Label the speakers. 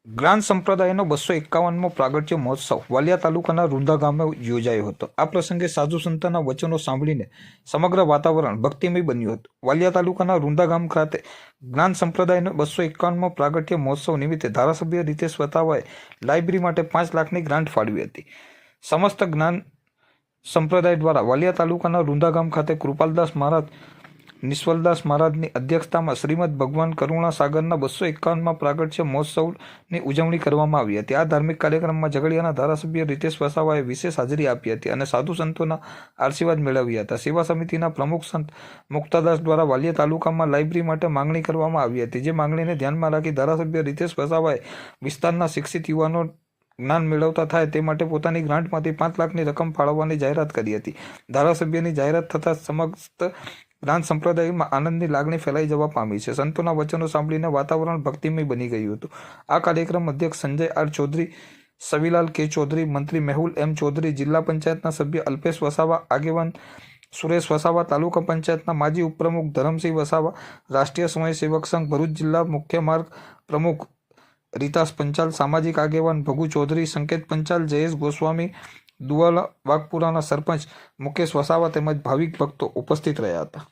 Speaker 1: જ્ઞાન સંપ્રદાયનો 251મો પ્રાગટ્ય મહોત્સવ વાલિયા તાલુકાના રૂંધા ગામે યોજાયો હતો। આ પ્રસંગે સાધુ સંતોના વચનો સાંભળીને સમગ્ર વાતાવરણ ભક્તિમય બન્યું હતું। વાલિયા તાલુકાના રૂંધા ગામ ખાતે જ્ઞાન સંપ્રદાયનો 251મો પ્રાગટ્ય મહોત્સવ નિમિત્તે ધારાસભ્ય રીતેશ વસાવાએ લાઇબ્રેરી માટે 5 લાખની ગ્રાન્ટ ફાળવી હતી। સમસ્ત જ્ઞાન સંપ્રદાય દ્વારા વાલિયા તાલુકાના રૂંધા ગામ ખાતે કૃપાલદાસ મહારાજ નિશ્વલદાસ મહારાજની અધ્યક્ષતામાં શ્રીમદ ભગવાન કરુણા સાગરના 251મા પ્રાગટ્ય મહોત્સવની ઉજવણી કરવામાં આવી હતી। આ ધાર્મિક કાર્યક્રમમાં ઝઘડિયાના ધારાસભ્ય રીતેશ વસાવાએ વિશેષ હાજરી આપી હતી અને સાધુ સંતોના આશીર્વાદ મેળવ્યા હતા। સેવા સમિતિના પ્રમુખ સંત મુક્તાદાસ દ્વારા વાલિયા તાલુકામાં લાઇબ્રેરી માટે માંગણી કરવામાં આવી હતી, જે માંગણીને ધ્યાનમાં રાખી ધારાસભ્ય રીતેશ વસાવાએ વિસ્તારના શિક્ષિત યુવાનો જ્ઞાન મેળવતા થાય તે માટે પોતાની ગ્રાન્ટમાંથી 5 લાખની રકમ ફાળવવાની જાહેરાત કરી હતી। ધારાસભ્યની જાહેરાત થતાં સમસ્ત જ્ઞાન સંપ્રદાયમાં આનંદની લાગણી ફેલાઈ જવા પામી છે। સંતોના વચનો સાંભળીને વાતાવરણ ભક્તિમય બની ગયું હતું। આ કાર્યક્રમ અધ્યક્ષ સંજય આર ચૌધરી, સવીલાલ કે ચૌધરી, મંત્રી મેહુલ એમ ચૌધરી, જિલ્લા પંચાયતના સભ્ય અલ્પેશ વસાવા, આગેવાન સુરેશ વસાવા, તાલુકા પંચાયતના માજી ઉપપ્રમુખ ધરમસિંહ વસાવા, રાષ્ટ્રીય સ્વયંસેવક સંઘ ભરૂચ જિલ્લા મુખ્ય માર્ગ પ્રમુખ રીતાસ પંચાલ, સામાજિક આગેવાન ભગુ ચૌધરી, સંકેત પંચાલ, જયેશ ગોસ્વામી, દુવાલા વાઘપુરાના સરપંચ મુકેશ વસાવા તેમજ ભાવિક ભક્તો ઉપસ્થિત રહ્યા હતા।